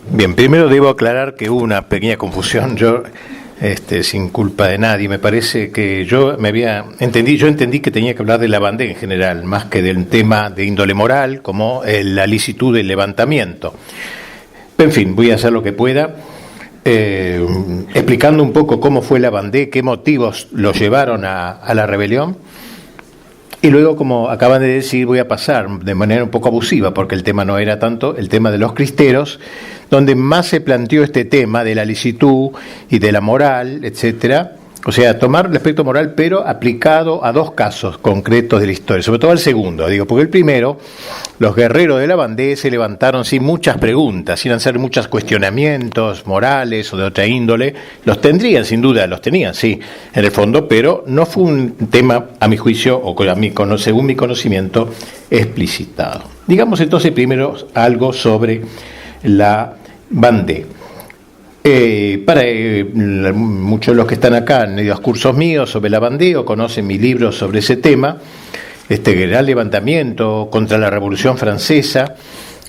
Bien, primero debo aclarar que hubo una pequeña confusión. Yo, sin culpa de nadie, me parece que yo entendí que tenía que hablar de la Lavandé en general, más que del tema de índole moral, como la licitud del levantamiento. En fin, voy a hacer lo que pueda, explicando un poco cómo fue la Lavandé, qué motivos lo llevaron a la rebelión. Y luego, como acaban de decir, voy a pasar de manera un poco abusiva, porque el tema no era tanto el tema de los cristeros, donde más se planteó este tema de la licitud y de la moral, etcétera. O sea, tomar el aspecto moral, pero aplicado a dos casos concretos de la historia, sobre todo al segundo, porque el primero, los guerreros de la Lavandé se levantaron sin muchas preguntas, sin hacer muchos cuestionamientos morales o de otra índole. Los tendrían, sin duda, los tenían, sí, en el fondo, pero no fue un tema, a mi juicio, o según mi conocimiento, explicitado. Digamos entonces primero algo sobre la Lavandé. Muchos de los que están acá han ido a cursos míos sobre la Lavandé o conocen mi libro sobre ese tema, este gran levantamiento contra la Revolución Francesa.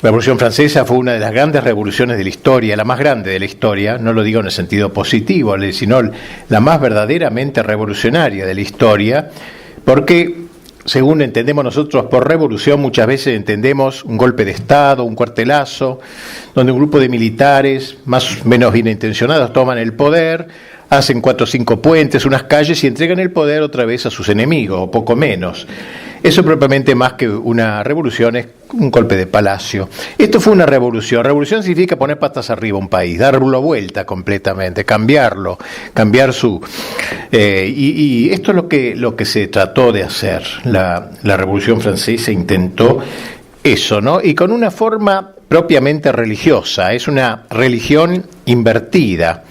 La Revolución Francesa fue una de las grandes revoluciones de la historia, la más grande de la historia, no lo digo en el sentido positivo, sino la más verdaderamente revolucionaria de la historia, porque según entendemos nosotros por revolución, muchas veces entendemos un golpe de Estado, un cuartelazo, donde un grupo de militares, más o menos bien intencionados, toman el poder, hacen 4 o 5 puentes, unas calles y entregan el poder otra vez a sus enemigos, o poco menos. Eso propiamente más que una revolución es un golpe de palacio. Esto fue una revolución. Revolución significa poner patas arriba a un país, darlo vuelta completamente, cambiarlo, cambiar su... y esto es lo que se trató de hacer. La Revolución Francesa intentó eso, ¿no? Y con una forma propiamente religiosa. Es una religión invertida.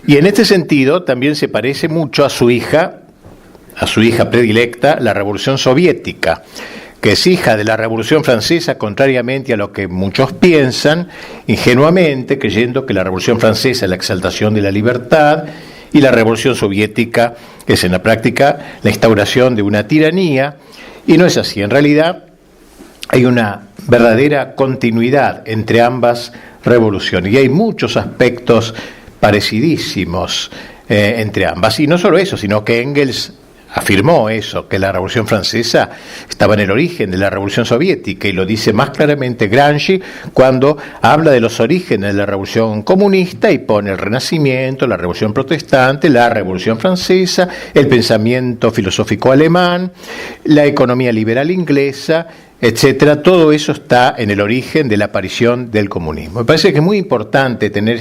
Y en este sentido también se parece mucho a su hija predilecta, la Revolución Soviética, que es hija de la Revolución Francesa, contrariamente a lo que muchos piensan, ingenuamente, creyendo que la Revolución Francesa es la exaltación de la libertad y la Revolución Soviética es en la práctica la instauración de una tiranía, y no es así. En realidad hay una verdadera continuidad entre ambas revoluciones, y hay muchos aspectos parecidísimos entre ambas. Y no solo eso, sino que Engels afirmó eso, que la Revolución Francesa estaba en el origen de la Revolución Soviética, y lo dice más claramente Gramsci cuando habla de los orígenes de la Revolución Comunista y pone el Renacimiento, la Revolución Protestante, la Revolución Francesa, el pensamiento filosófico alemán, la economía liberal inglesa, etcétera. Todo eso está en el origen de la aparición del comunismo. Me parece que es muy importante tener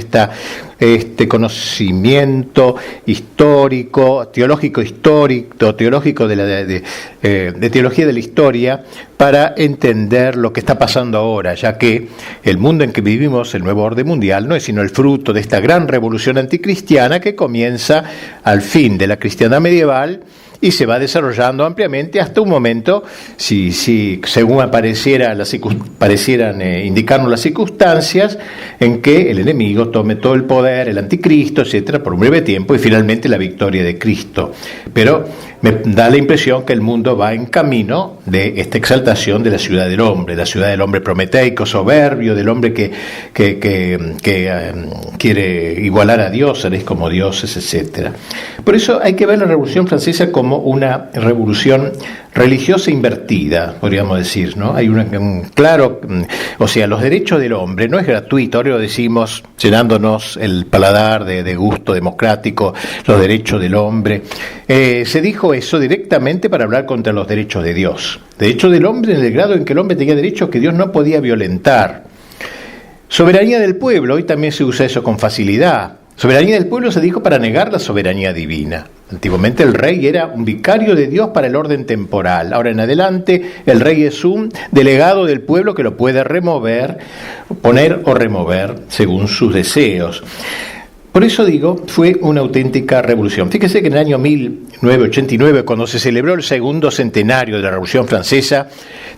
este conocimiento histórico, teológico de teología de la historia, para entender lo que está pasando ahora, ya que el mundo en que vivimos, el nuevo orden mundial, no es sino el fruto de esta gran revolución anticristiana que comienza al fin de la cristiandad medieval y se va desarrollando ampliamente hasta un momento, si según parecieran indicarnos las circunstancias, en que el enemigo tome todo el poder, el anticristo, etcétera, por un breve tiempo, y finalmente la victoria de Cristo. Pero me da la impresión que el mundo va en camino de esta exaltación de la ciudad del hombre prometeico, soberbio, del hombre que quiere igualar a Dios, seréis como dioses, etcétera. Por eso hay que ver la Revolución Francesa como una revolución religiosa invertida, podríamos decir, ¿no? Hay un claro, o sea, los derechos del hombre no es gratuito, ahora lo decimos llenándonos el paladar de gusto democrático, los derechos del hombre. Se dijo eso directamente para hablar contra los derechos de Dios. Derechos del hombre en el grado en que el hombre tenía derechos que Dios no podía violentar. Soberanía del pueblo, hoy también se usa eso con facilidad. Soberanía del pueblo se dijo para negar la soberanía divina. Antiguamente el rey era un vicario de Dios para el orden temporal. Ahora en adelante el rey es un delegado del pueblo que lo puede poner o remover según sus deseos. Por eso digo, fue una auténtica revolución. Fíjese que en el año 1989, cuando se celebró el segundo centenario de la Revolución Francesa,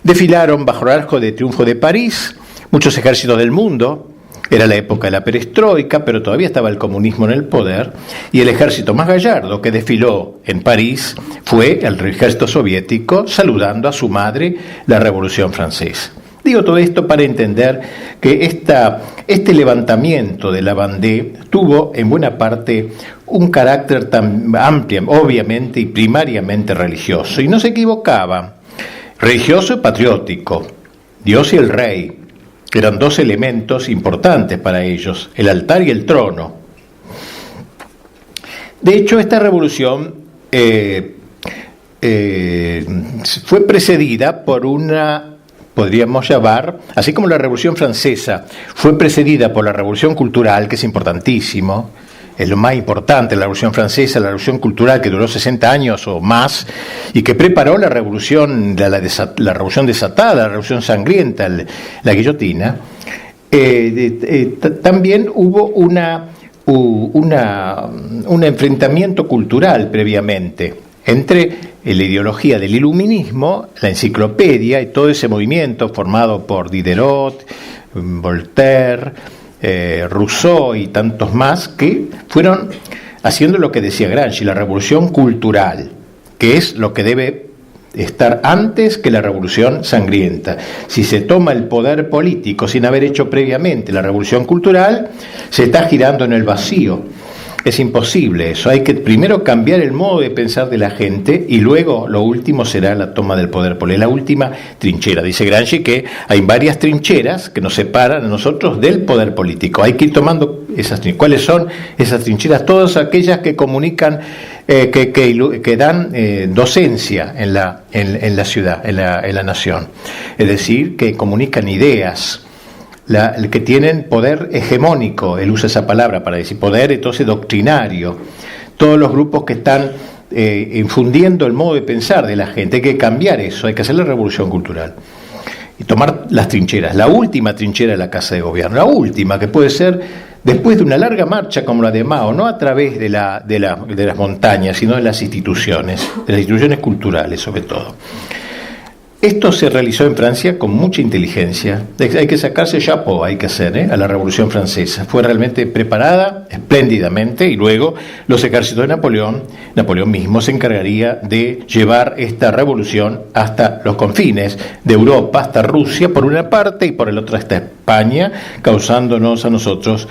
desfilaron bajo el Arco de Triunfo de París muchos ejércitos del mundo. Era la época de la perestroika, pero todavía estaba el comunismo en el poder, y el ejército más gallardo que desfiló en París fue el ejército soviético saludando a su madre, la Revolución Francesa. Digo todo esto para entender que este levantamiento de la Vendée tuvo en buena parte un carácter tan amplio, obviamente y primariamente religioso, y no se equivocaba, religioso y patriótico. Dios y el rey eran dos elementos importantes para ellos, el altar y el trono. De hecho, esta revolución fue precedida por una, podríamos llamar, así como la Revolución Francesa fue precedida por la Revolución Cultural, que es importantísimo, es lo más importante, la Revolución Francesa, la Revolución Cultural, que duró 60 años o más, y que preparó la Revolución, la Revolución desatada, la Revolución sangrienta, la guillotina. También hubo un enfrentamiento cultural previamente entre la ideología del iluminismo, la enciclopedia y todo ese movimiento formado por Diderot, Voltaire, Rousseau y tantos más, que fueron haciendo lo que decía Gramsci, la revolución cultural, que es lo que debe estar antes que la revolución sangrienta. Si se toma el poder político sin haber hecho previamente la revolución cultural, se está girando en el vacío. Es imposible eso, hay que primero cambiar el modo de pensar de la gente y luego lo último será la toma del poder político, la última trinchera. Dice Gramsci que hay varias trincheras que nos separan a nosotros del poder político. Hay que ir tomando esas trincheras. ¿Cuáles son esas trincheras? Todas aquellas que comunican, que dan docencia en la ciudad, en la nación. Es decir, que comunican ideas. El que tienen poder hegemónico, él usa esa palabra para decir poder, entonces doctrinario, todos los grupos que están infundiendo el modo de pensar de la gente, hay que cambiar eso, hay que hacer la revolución cultural y tomar las trincheras, la última trinchera de la Casa de Gobierno, la última que puede ser después de una larga marcha como la de Mao, no a través de las montañas, sino de las instituciones culturales sobre todo. Esto se realizó en Francia con mucha inteligencia. Hay que sacarse chapeau, hay que hacer, a la Revolución Francesa. Fue realmente preparada espléndidamente y luego los ejércitos de Napoleón mismo se encargaría de llevar esta revolución hasta los confines de Europa, hasta Rusia por una parte y por el otro hasta España, causándonos a nosotros,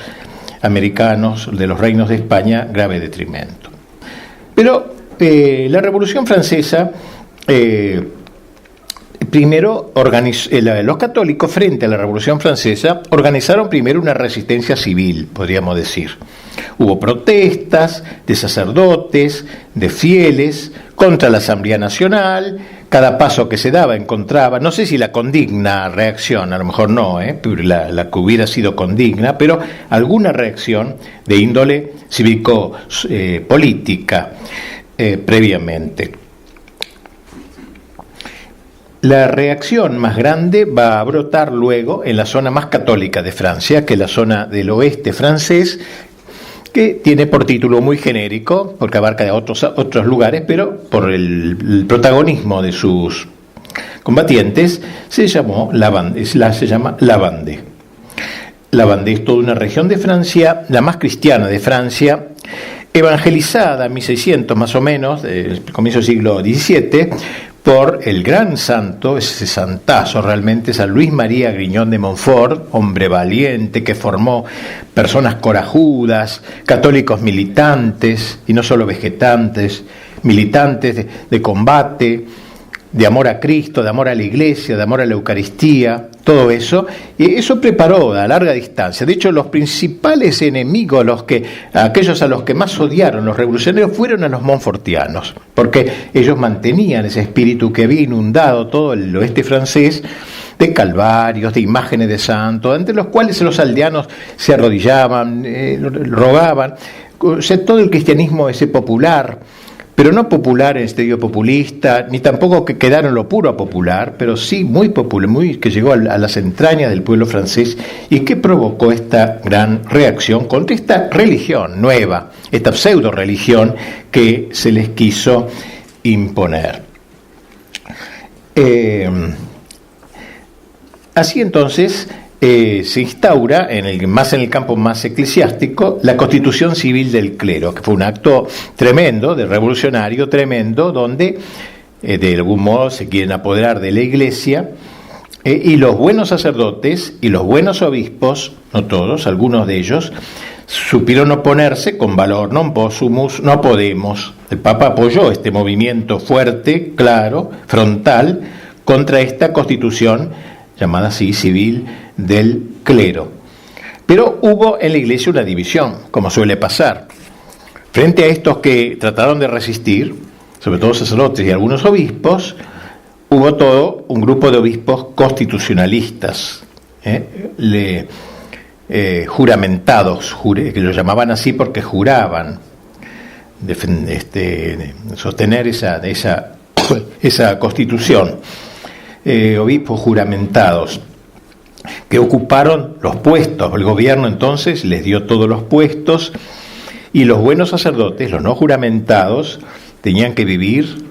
americanos de los reinos de España, grave detrimento. Pero la Revolución Francesa... Primero, los católicos, frente a la Revolución Francesa, organizaron primero una resistencia civil, podríamos decir. Hubo protestas de sacerdotes, de fieles, contra la Asamblea Nacional. Cada paso que se daba encontraba, no sé si la condigna reacción, a lo mejor no, la que hubiera sido condigna, pero alguna reacción de índole cívico-política previamente. La reacción más grande va a brotar luego en la zona más católica de Francia, que es la zona del oeste francés, que tiene por título muy genérico, porque abarca otros lugares, pero por el protagonismo de sus combatientes, se llama la Vendée. La Vendée es toda una región de Francia, la más cristiana de Francia, evangelizada en 1600 más o menos, comienzo del siglo XVII, por el gran santo, ese santazo realmente, San Luis María Grignon de Montfort, hombre valiente que formó personas corajudas, católicos militantes, y no solo vegetantes, militantes de combate, de amor a Cristo, de amor a la Iglesia, de amor a la Eucaristía, todo eso, y eso preparó a larga distancia. De hecho, los principales enemigos, aquellos a los que más odiaron los revolucionarios, fueron a los montfortianos, porque ellos mantenían ese espíritu que había inundado todo el oeste francés, de calvarios, de imágenes de santos, ante los cuales los aldeanos se arrodillaban, rogaban, o sea, todo el cristianismo ese popular, pero no popular en sentido populista, ni tampoco que quedara en lo puro popular, pero sí muy popular, que llegó a las entrañas del pueblo francés y que provocó esta gran reacción contra esta religión nueva, esta pseudo religión que se les quiso imponer. Así entonces se instaura, en el campo más eclesiástico, la constitución civil del clero, que fue un acto tremendo, de revolucionario tremendo, donde de algún modo se quieren apoderar de la Iglesia Y los buenos sacerdotes y los buenos obispos, no todos, algunos de ellos, supieron oponerse con valor, non possumus, no podemos. El Papa apoyó este movimiento fuerte, claro, frontal, contra esta constitución, llamada así, civil, del clero. Pero hubo en la Iglesia una división, como suele pasar. Frente a estos que trataron de resistir, sobre todo sacerdotes y algunos obispos, hubo todo un grupo de obispos constitucionalistas, juramentados, que lo llamaban así porque juraban sostener esa constitución. Obispos juramentados que ocuparon los puestos. El gobierno entonces les dio todos los puestos y los buenos sacerdotes, los no juramentados, tenían que vivir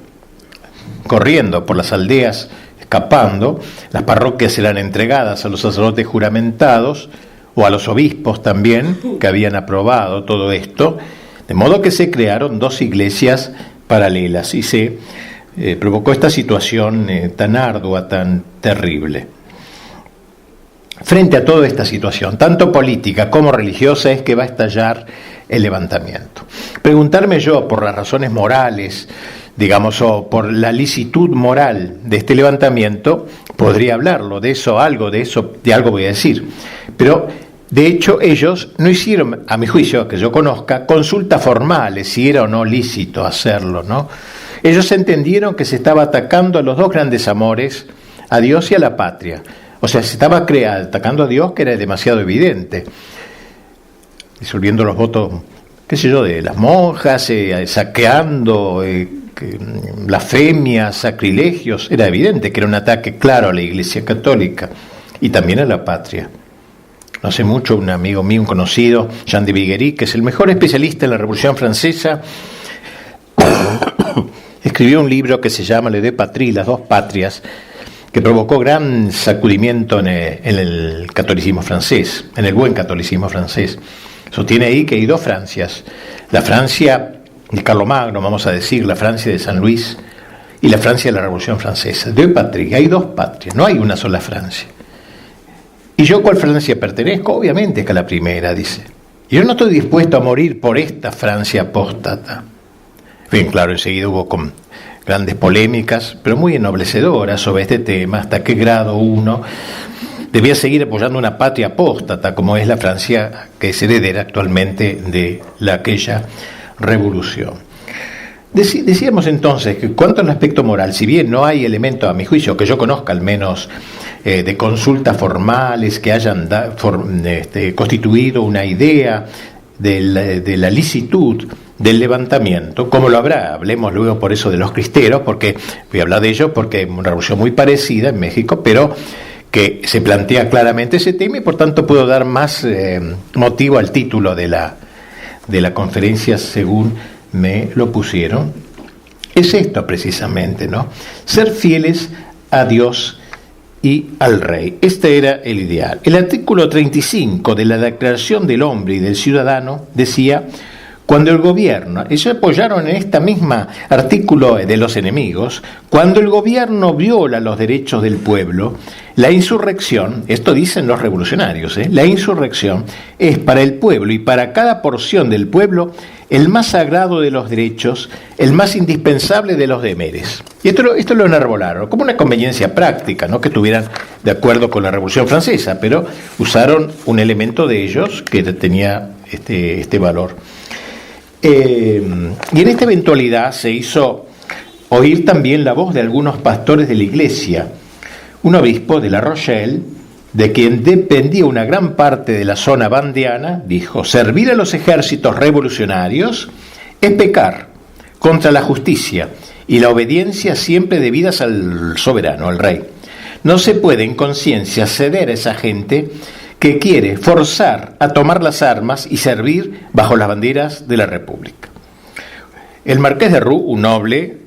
corriendo por las aldeas, escapando. Las parroquias eran entregadas a los sacerdotes juramentados o a los obispos también, que habían aprobado todo esto, de modo que se crearon dos iglesias paralelas y se provocó esta situación tan ardua, tan terrible. Frente a toda esta situación, tanto política como religiosa, es que va a estallar el levantamiento. Preguntarme yo por las razones morales, digamos, o por la licitud moral de este levantamiento, podría hablarlo, de algo voy a decir. Pero, de hecho, ellos no hicieron, a mi juicio, que yo conozca, consultas formales, si era o no lícito hacerlo, ¿no? Ellos entendieron que se estaba atacando a los dos grandes amores, a Dios y a la patria. O sea, se estaba atacando a Dios, que era demasiado evidente, disolviendo los votos, qué sé yo, de las monjas, saqueando, blasfemias, sacrilegios. Era evidente que era un ataque claro a la Iglesia Católica y también a la patria. No hace mucho un amigo mío, un conocido, Jean de Viguerie, que es el mejor especialista en la Revolución Francesa, escribió un libro que se llama Le deux patries, las dos patrias, que provocó gran sacudimiento en el catolicismo francés, en el buen catolicismo francés. Sostiene ahí que hay dos Francias: la Francia de Carlomagno, vamos a decir, la Francia de San Luis, y la Francia de la Revolución Francesa. Deux patries, hay dos patrias, no hay una sola Francia. ¿Y yo cuál Francia pertenezco? Obviamente que a la primera, dice. Yo no estoy dispuesto a morir por esta Francia apóstata. Bien, claro, enseguida hubo grandes polémicas, pero muy ennoblecederas sobre este tema, hasta qué grado uno debía seguir apoyando una patria apóstata, como es la Francia que es heredera actualmente de aquella revolución. Decíamos entonces que cuanto al aspecto moral, si bien no hay elementos, a mi juicio, que yo conozca al menos, de consultas formales que hayan constituido una idea de la licitud del levantamiento, como lo habrá, hablemos luego por eso de los cristeros, porque voy a hablar de ellos porque es una revolución muy parecida en México, pero que se plantea claramente ese tema y por tanto puedo dar más motivo al título de la conferencia según me lo pusieron. Es esto precisamente, ¿no? Ser fieles a Dios y al rey. Este era el ideal. El artículo 35 de la Declaración del Hombre y del Ciudadano decía: cuando el gobierno, ellos apoyaron en esta misma artículo de los enemigos, cuando el gobierno viola los derechos del pueblo, la insurrección, esto dicen los revolucionarios, la insurrección es para el pueblo y para cada porción del pueblo el más sagrado de los derechos, el más indispensable de los deberes. Y esto lo enarbolaron como una conveniencia práctica, no que estuvieran de acuerdo con la Revolución Francesa, pero usaron un elemento de ellos que tenía este valor. Y en esta eventualidad se hizo oír también la voz de algunos pastores de la Iglesia. Un obispo de La Rochelle, de quien dependía una gran parte de la zona bandiana, dijo: servir a los ejércitos revolucionarios es pecar contra la justicia y la obediencia siempre debidas al soberano, al rey. No se puede en conciencia ceder a esa gente que quiere forzar a tomar las armas y servir bajo las banderas de la República. El marqués de Roux, un noble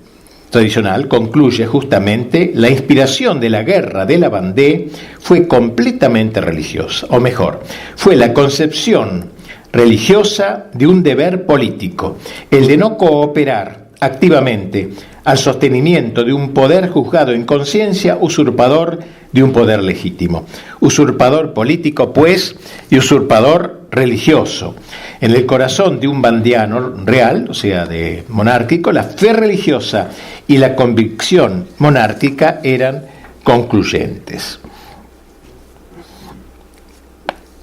tradicional, concluye justamente: la inspiración de la guerra de la Vendée fue completamente religiosa, o mejor, fue la concepción religiosa de un deber político, el de no cooperar activamente al sostenimiento de un poder juzgado en conciencia usurpador de un poder legítimo. Usurpador político, pues, y usurpador religioso. En el corazón de un bandiano real, o sea, de monárquico, la fe religiosa y la convicción monárquica eran concluyentes.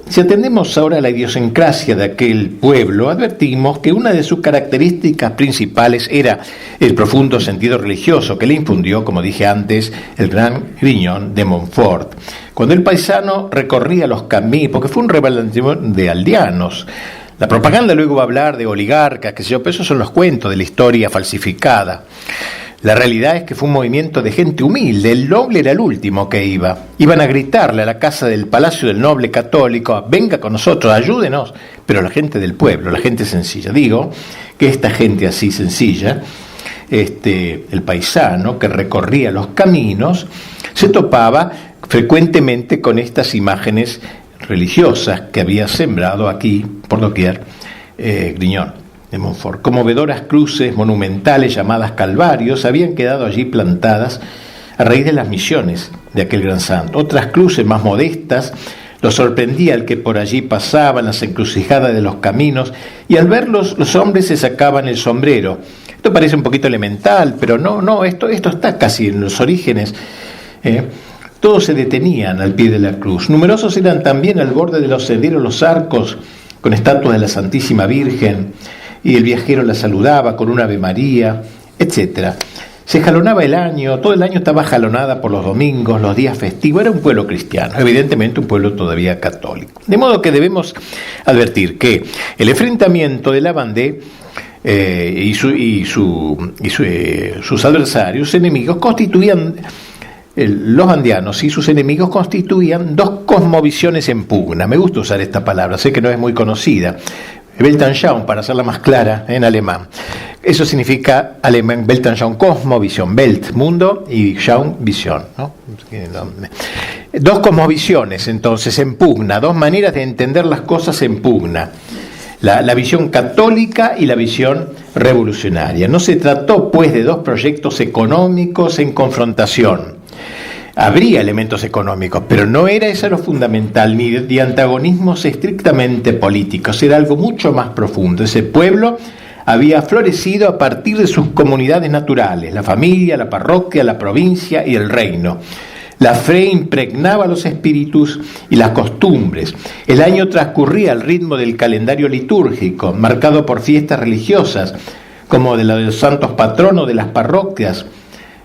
Si atendemos ahora a la idiosincrasia de aquel pueblo, advertimos que una de sus características principales era el profundo sentido religioso que le infundió, como dije antes, el gran Grignon de Montfort. Cuando el paisano recorría los caminos, porque fue un rebelión de aldeanos, la propaganda luego va a hablar de oligarcas, que sé yo, pero esos son los cuentos de la historia falsificada. La realidad es que fue un movimiento de gente humilde, el noble era el último que iba. Iban a gritarle a la casa del palacio del noble católico, venga con nosotros, ayúdenos, pero la gente del pueblo, la gente sencilla. Digo que esta gente así sencilla, el paisano que recorría los caminos, se topaba frecuentemente con estas imágenes religiosas que había sembrado aquí, por doquier, Grignon de Montfort. Conmovedoras cruces monumentales llamadas calvarios habían quedado allí plantadas a raíz de las misiones de aquel gran santo. Otras cruces más modestas lo sorprendía el que por allí pasaba en las encrucijadas de los caminos, y al verlos los hombres se sacaban el sombrero. Esto parece un poquito elemental, pero no, esto está casi en los orígenes. Todos se detenían al pie de la cruz. Numerosos eran también al borde de los senderos los arcos con estatuas de la Santísima Virgen, y el viajero la saludaba con un Ave María, etc. Se jalonaba el año, todo el año estaba jalonada por los domingos, los días festivos. Era un pueblo cristiano, evidentemente un pueblo todavía católico. De modo que debemos advertir que el enfrentamiento de la Vendée y sus adversarios, enemigos, constituían, los vandianos y sus enemigos constituían dos cosmovisiones en pugna. Me gusta usar esta palabra, sé que no es muy conocida. Weltanschauung, para hacerla más clara en alemán. Eso significa alemán, Weltanschauung, cosmovisión, Welt, mundo, y Schaung, visión, ¿no? Dos cosmovisiones, entonces, en pugna, dos maneras de entender las cosas en pugna. La visión católica y la visión revolucionaria. No se trató, pues, de dos proyectos económicos en confrontación. Habría elementos económicos, pero no era eso lo fundamental, ni de antagonismos estrictamente políticos, era algo mucho más profundo. Ese pueblo había florecido a partir de sus comunidades naturales, la familia, la parroquia, la provincia y el reino. La fe impregnaba los espíritus y las costumbres. El año transcurría al ritmo del calendario litúrgico, marcado por fiestas religiosas, como de los santos patronos de las parroquias,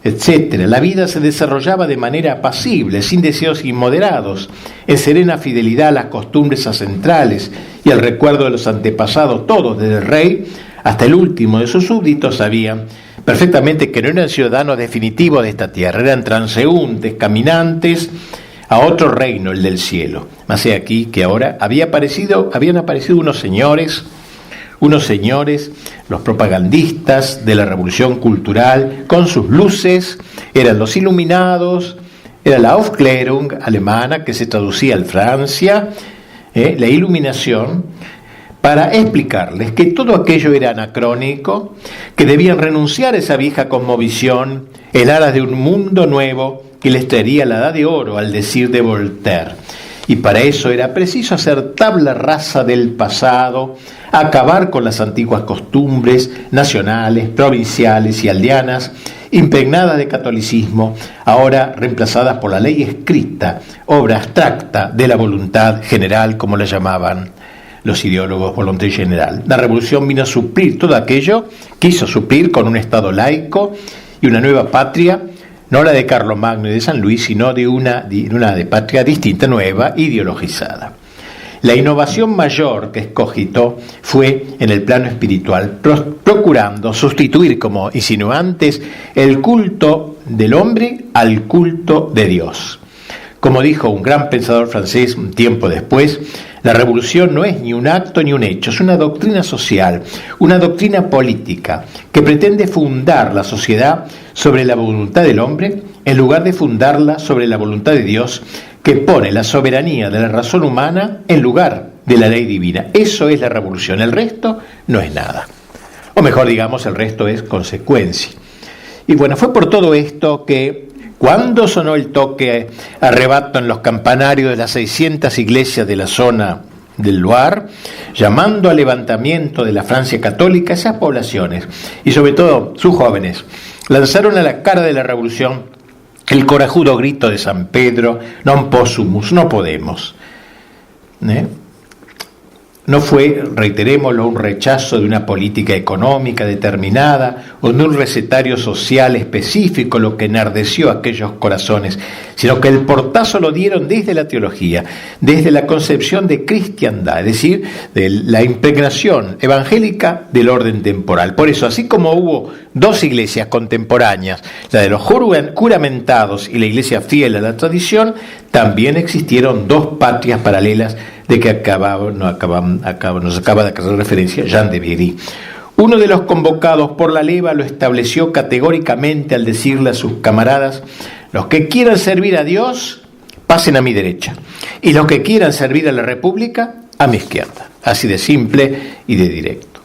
etc. La vida se desarrollaba de manera apacible, sin deseos inmoderados, en serena fidelidad a las costumbres ancestrales y al recuerdo de los antepasados. Todos, desde el rey hasta el último de sus súbditos, sabían perfectamente que no eran ciudadanos definitivos de esta tierra, eran transeúntes, caminantes a otro reino, el del cielo. Mas he aquí que ahora habían aparecido unos señores, los propagandistas de la revolución cultural, con sus luces, eran los iluminados, era la Aufklärung alemana, que se traducía al Francia, la iluminación, para explicarles que todo aquello era anacrónico, que debían renunciar a esa vieja cosmovisión en aras de un mundo nuevo que les traería la edad de oro, al decir de Voltaire. Y para eso era preciso hacer tabla rasa del pasado, acabar con las antiguas costumbres nacionales, provinciales y aldeanas, impregnadas de catolicismo, ahora reemplazadas por la ley escrita, obra abstracta de la voluntad general, como la llamaban los ideólogos, voluntad general. La revolución vino a suplir todo aquello, quiso suplir con un Estado laico y una nueva patria, no la de Carlomagno y de San Luis, sino de una de patria distinta, nueva, ideologizada. La innovación mayor que escogitó fue en el plano espiritual, procurando sustituir, como insinué antes, el culto del hombre al culto de Dios. Como dijo un gran pensador francés un tiempo después, la revolución no es ni un acto ni un hecho, es una doctrina social, una doctrina política que pretende fundar la sociedad sobre la voluntad del hombre en lugar de fundarla sobre la voluntad de Dios, que pone la soberanía de la razón humana en lugar de la ley divina. Eso es la revolución, el resto no es nada. o mejor digamos, el resto es consecuencia. Y bueno, fue por todo esto que cuando sonó el toque a rebato en los campanarios de las 600 iglesias de la zona del Loire, llamando al levantamiento de la Francia católica, esas poblaciones, y sobre todo sus jóvenes, lanzaron a la cara de la revolución el corajudo grito de San Pedro: non possumus, no podemos. No fue, reiterémoslo, un rechazo de una política económica determinada o de un recetario social específico lo que enardeció aquellos corazones, sino que el portazo lo dieron desde la teología, desde la concepción de cristiandad, es decir, de la impregnación evangélica del orden temporal. Por eso, así como hubo dos iglesias contemporáneas, la de los juramentados y la iglesia fiel a la tradición, también existieron dos patrias paralelas de que nos acaba de hacer referencia Jean de Viry. Uno de los convocados por la leva lo estableció categóricamente al decirle a sus camaradas: los que quieran servir a Dios, pasen a mi derecha, y los que quieran servir a la República, a mi izquierda. Así de simple y de directo.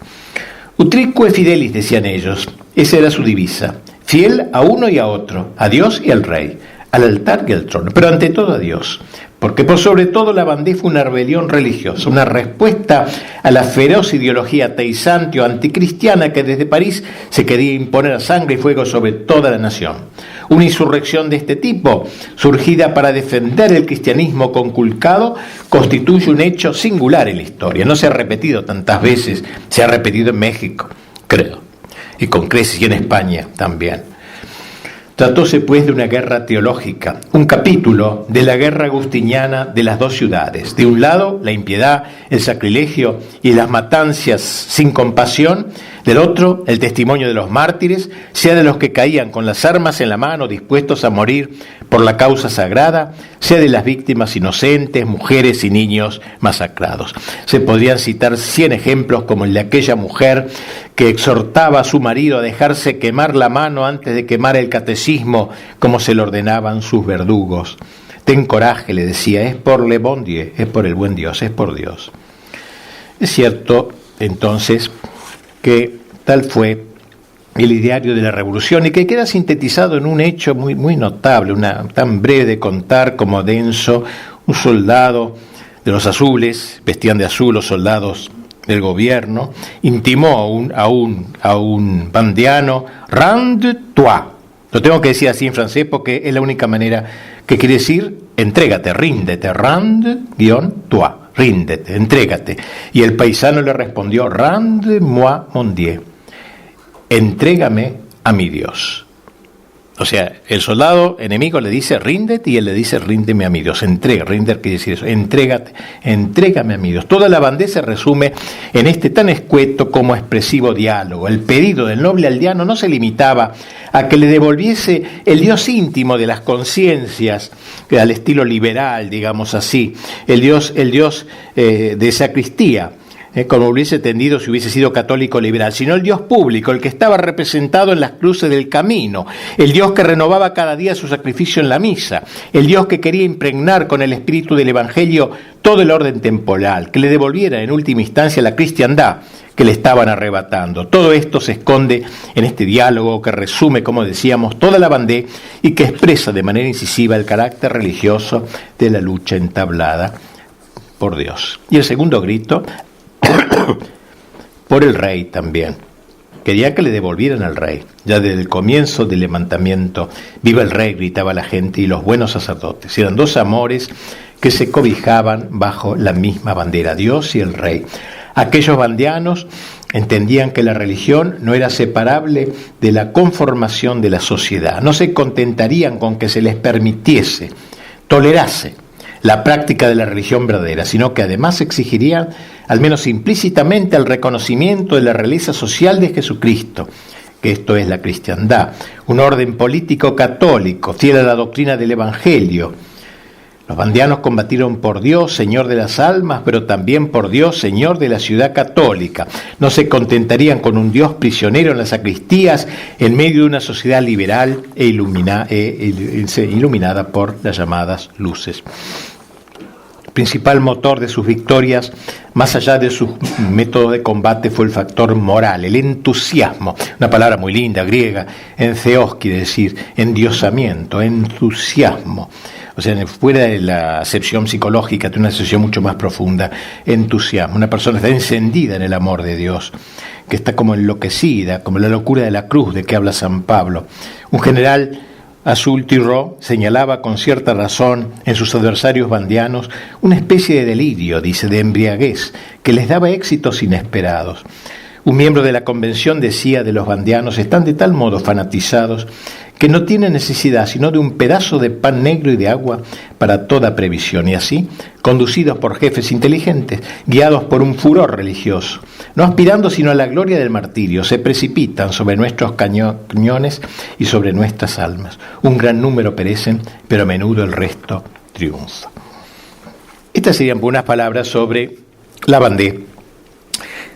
Utrique fidelis, decían ellos, esa era su divisa: fiel a uno y a otro, a Dios y al rey, al altar y al trono, pero ante todo a Dios, porque por sobre todo la Vendée fue una rebelión religiosa, una respuesta a la feroz ideología ateizante o anticristiana que desde París se quería imponer a sangre y fuego sobre toda la nación. Una insurrección de este tipo, surgida para defender el cristianismo conculcado, constituye un hecho singular en la historia. No se ha repetido tantas veces, se ha repetido en México, creo, y con creces, y en España también. Tratóse pues de una guerra teológica, un capítulo de la guerra agustiniana de las dos ciudades. De un lado, la impiedad, el sacrilegio y las matanzas sin compasión. Del otro, el testimonio de los mártires, sea de los que caían con las armas en la mano dispuestos a morir por la causa sagrada, sea de las víctimas inocentes, mujeres y niños masacrados. Se podrían citar 100 ejemplos como el de aquella mujer que exhortaba a su marido a dejarse quemar la mano antes de quemar el catecismo como se lo ordenaban sus verdugos. Ten coraje, le decía, es por le bon Dieu, es por el buen Dios, es por Dios. Es cierto, entonces, que tal fue el ideario de la revolución y que queda sintetizado en un hecho muy, muy notable, tan breve de contar como denso. Un soldado de los azules, vestían de azul los soldados del gobierno, intimó a un bandiano: rende-toi. Lo tengo que decir así en francés porque es la única manera que quiere decir entrégate, ríndete, rende-toi. Ríndete, entrégate. Y el paisano le respondió: rende-moi mon Dieu, entrégame a mi Dios. O sea, el soldado enemigo le dice ríndete y él le dice ríndeme a mi Dios. Ríndete quiere decir eso, entrégate, entrégame a mi Dios. Toda la Vendée se resume en este tan escueto como expresivo diálogo. El pedido del noble aldeano no se limitaba a que le devolviese el Dios íntimo de las conciencias, al estilo liberal, digamos así, el Dios de sacristía, como hubiese tendido si hubiese sido católico liberal, sino el Dios público, el que estaba representado en las cruces del camino, el Dios que renovaba cada día su sacrificio en la misa, el Dios que quería impregnar con el espíritu del Evangelio todo el orden temporal, que le devolviera en última instancia la cristiandad que le estaban arrebatando. Todo esto se esconde en este diálogo que resume, como decíamos, toda la Vendée y que expresa de manera incisiva el carácter religioso de la lucha entablada por Dios. Y el segundo grito, por el rey también. Quería que le devolvieran al rey. Ya desde el comienzo del levantamiento, viva el rey, gritaba la gente, y los buenos sacerdotes. Eran dos amores que se cobijaban bajo la misma bandera, Dios y el rey. Aquellos vandeanos entendían que la religión no era separable de la conformación de la sociedad. No se contentarían con que se les permitiese, tolerase la práctica de la religión verdadera, sino que además exigirían, al menos implícitamente, el reconocimiento de la realeza social de Jesucristo, que esto es la cristiandad, un orden político católico, fiel a la doctrina del Evangelio. Los vandeanos combatieron por Dios, Señor de las almas, pero también por Dios, Señor de la ciudad católica. No se contentarían con un Dios prisionero en las sacristías en medio de una sociedad liberal e iluminada por las llamadas luces. principal motor de sus victorias, más allá de sus métodos de combate, fue el factor moral, el entusiasmo, una palabra muy linda, griega, entheos quiere decir endiosamiento, entusiasmo. O sea, fuera de la acepción psicológica, de una acepción mucho más profunda, entusiasmo. Una persona está encendida en el amor de Dios, que está como enloquecida, como la locura de la cruz de que habla San Pablo. Un general Azul Tiró señalaba con cierta razón en sus adversarios bandianos una especie de delirio, dice, de embriaguez, que les daba éxitos inesperados. Un miembro de la convención decía de los bandianos: están de tal modo fanatizados que no tienen necesidad sino de un pedazo de pan negro y de agua para toda previsión, y así, conducidos por jefes inteligentes, guiados por un furor religioso, no aspirando sino a la gloria del martirio, se precipitan sobre nuestros cañones y sobre nuestras almas. Un gran número perecen, pero a menudo el resto triunfa. Estas serían unas palabras sobre Lavandé,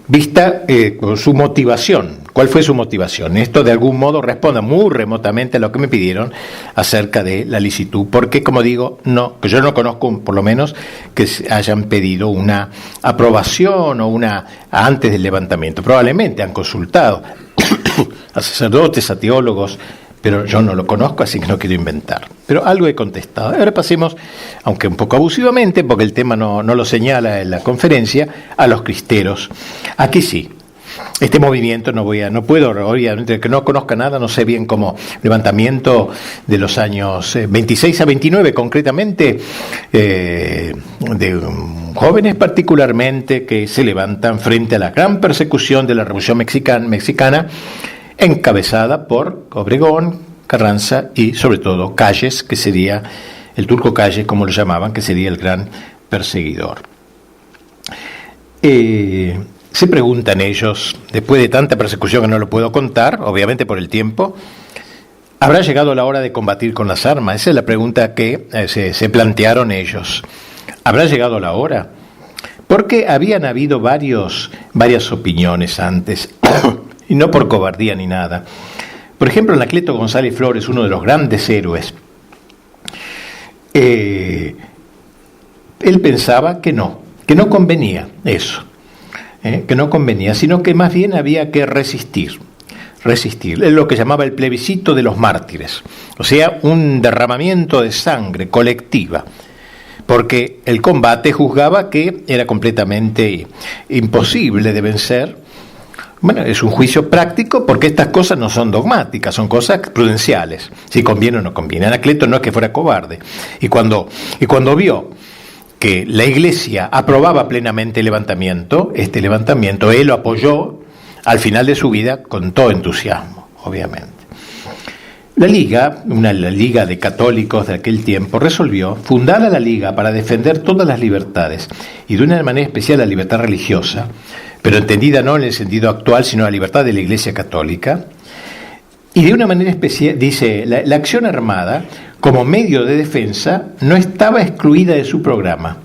vista con su motivación. ¿Cuál fue su motivación? Esto de algún modo responde muy remotamente a lo que me pidieron acerca de la licitud, porque, como digo, que yo no conozco, por lo menos, que hayan pedido una aprobación o una antes del levantamiento. Probablemente han consultado a sacerdotes, a teólogos, pero yo no lo conozco, así que no quiero inventar. Pero algo he contestado. Ahora pasemos, aunque un poco abusivamente, porque el tema no lo señala en la conferencia, a los cristeros. Aquí sí. Este movimiento no puedo, obviamente, que no conozca nada, no sé bien cómo levantamiento de los años 26 a 29, concretamente, de jóvenes particularmente que se levantan frente a la gran persecución de la Revolución Mexicana, encabezada por Obregón, Carranza y sobre todo Calles, que sería el Turco Calles, como lo llamaban, que sería el gran perseguidor. Se preguntan ellos, después de tanta persecución que no lo puedo contar, obviamente por el tiempo, ¿habrá llegado la hora de combatir con las armas? Esa es la pregunta que se plantearon ellos. ¿Habrá llegado la hora? Porque habían habido varias opiniones antes, y no por cobardía ni nada. Por ejemplo, Anacleto González Flores, uno de los grandes héroes, él pensaba que no convenía eso. Que no convenía, sino que más bien había que resistir. Es lo que llamaba el plebiscito de los mártires, o sea, un derramamiento de sangre colectiva, porque el combate juzgaba que era completamente imposible de vencer. Bueno, es un juicio práctico porque estas cosas no son dogmáticas, son cosas prudenciales, si conviene o no conviene. Anacleto no es que fuera cobarde, y cuando vio que la Iglesia aprobaba plenamente el levantamiento, él lo apoyó al final de su vida con todo entusiasmo, obviamente. La Liga, la Liga de católicos de aquel tiempo, resolvió fundar a la Liga para defender todas las libertades, y de una manera especial la libertad religiosa, pero entendida no en el sentido actual, sino la libertad de la Iglesia católica. Y de una manera especial, dice, la acción armada, como medio de defensa, no estaba excluida de su programa.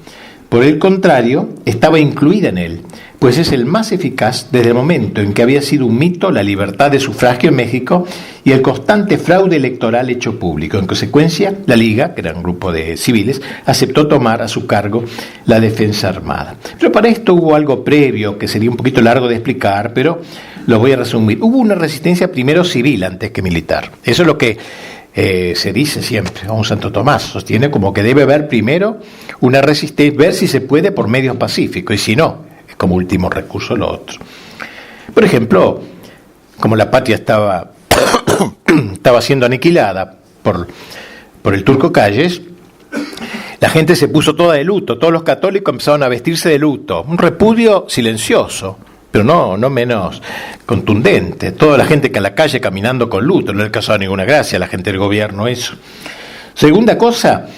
Por el contrario, estaba incluida en él, pues es el más eficaz desde el momento en que había sido un mito la libertad de sufragio en México y el constante fraude electoral hecho público. En consecuencia, la Liga, que era un grupo de civiles, aceptó tomar a su cargo la defensa armada. Pero para esto hubo algo previo que sería un poquito largo de explicar, pero lo voy a resumir. Hubo una resistencia primero civil antes que militar. Eso es lo que se dice siempre. Un Santo Tomás sostiene como que debe haber primero una resistencia, ver si se puede por medios pacíficos, y si no, es como último recurso lo otro. Por ejemplo, como la patria estaba siendo aniquilada por el Turco Calles, la gente se puso toda de luto, todos los católicos empezaron a vestirse de luto, un repudio silencioso, pero no menos contundente. Toda la gente que en la calle caminando con luto, no le causaba ninguna gracia a la gente del gobierno eso. Segunda cosa,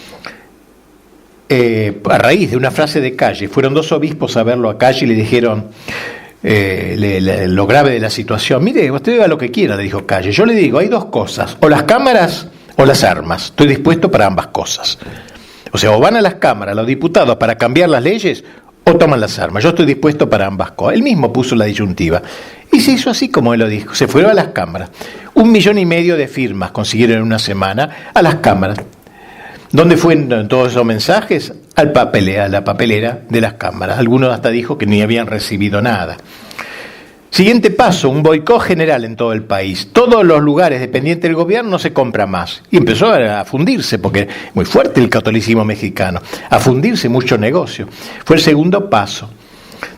a raíz de una frase de Calle, fueron dos obispos a verlo a Calle y le dijeron lo grave de la situación. Mire, usted diga lo que quiera, le dijo Calle. Yo le digo, hay dos cosas, o las cámaras o las armas. Estoy dispuesto para ambas cosas. O sea, o van a las cámaras los diputados para cambiar las leyes, o toman las armas. Yo estoy dispuesto para ambas cosas. Él mismo puso la disyuntiva. Y se hizo así como él lo dijo. Se fueron a las cámaras. 1,5 millones de firmas consiguieron en una semana a las cámaras. ¿Dónde fueron todos esos mensajes? a la papelera de las cámaras. Algunos hasta dijo que ni habían recibido nada. Siguiente paso, un boicot general en todo el país. Todos los lugares dependientes del gobierno no se compra más. Y empezó a fundirse, porque es muy fuerte el catolicismo mexicano, a fundirse mucho negocio. Fue el segundo paso.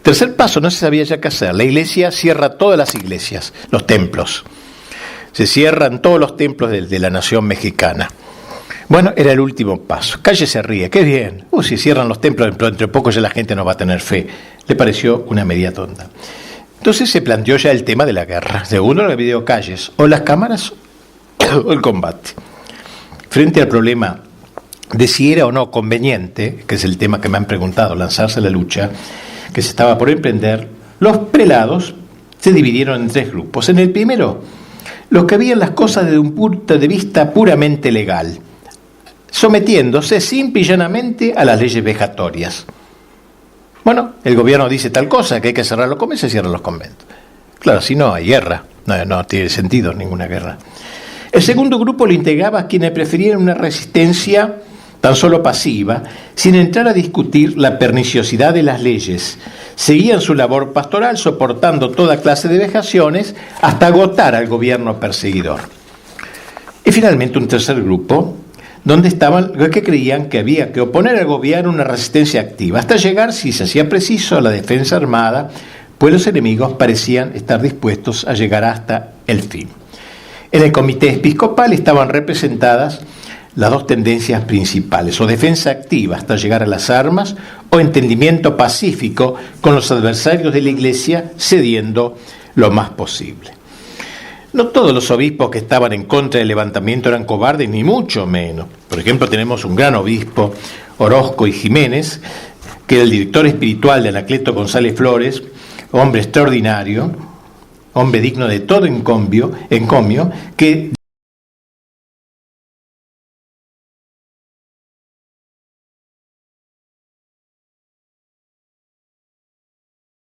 Tercer paso, no se sabía ya qué hacer. La iglesia cierra todas las iglesias, los templos. Se cierran todos los templos de la nación mexicana. Bueno, era el último paso. Calle se ríe, qué bien. Si cierran los templos, entre poco ya la gente no va a tener fe. Le pareció una media tonta. Entonces se planteó ya el tema de la guerra. Segundo, lo que pidió Calles, o las cámaras o el combate. Frente al problema de si era o no conveniente, que es el tema que me han preguntado, lanzarse a la lucha, que se estaba por emprender, los prelados se dividieron en tres grupos. En el primero, los que veían las cosas desde un punto de vista puramente legal, sometiéndose simple y llanamente a las leyes vejatorias. Bueno, el gobierno dice tal cosa, que hay que cerrar los conventos, se cierran los conventos. Claro, si no hay guerra, no tiene sentido ninguna guerra. El segundo grupo lo integraba a quienes preferían una resistencia tan solo pasiva, sin entrar a discutir la perniciosidad de las leyes. Seguían su labor pastoral soportando toda clase de vejaciones hasta agotar al gobierno perseguidor. Y finalmente un tercer grupo, donde estaban los que creían que había que oponer al gobierno una resistencia activa, hasta llegar, si se hacía preciso, a la defensa armada, pues los enemigos parecían estar dispuestos a llegar hasta el fin. En el comité episcopal estaban representadas las dos tendencias principales, o defensa activa hasta llegar a las armas, o entendimiento pacífico con los adversarios de la Iglesia, cediendo lo más posible. No todos los obispos que estaban en contra del levantamiento eran cobardes, ni mucho menos. Por ejemplo, tenemos un gran obispo, Orozco y Jiménez, que era el director espiritual de Anacleto González Flores, hombre extraordinario, hombre digno de todo encomio, que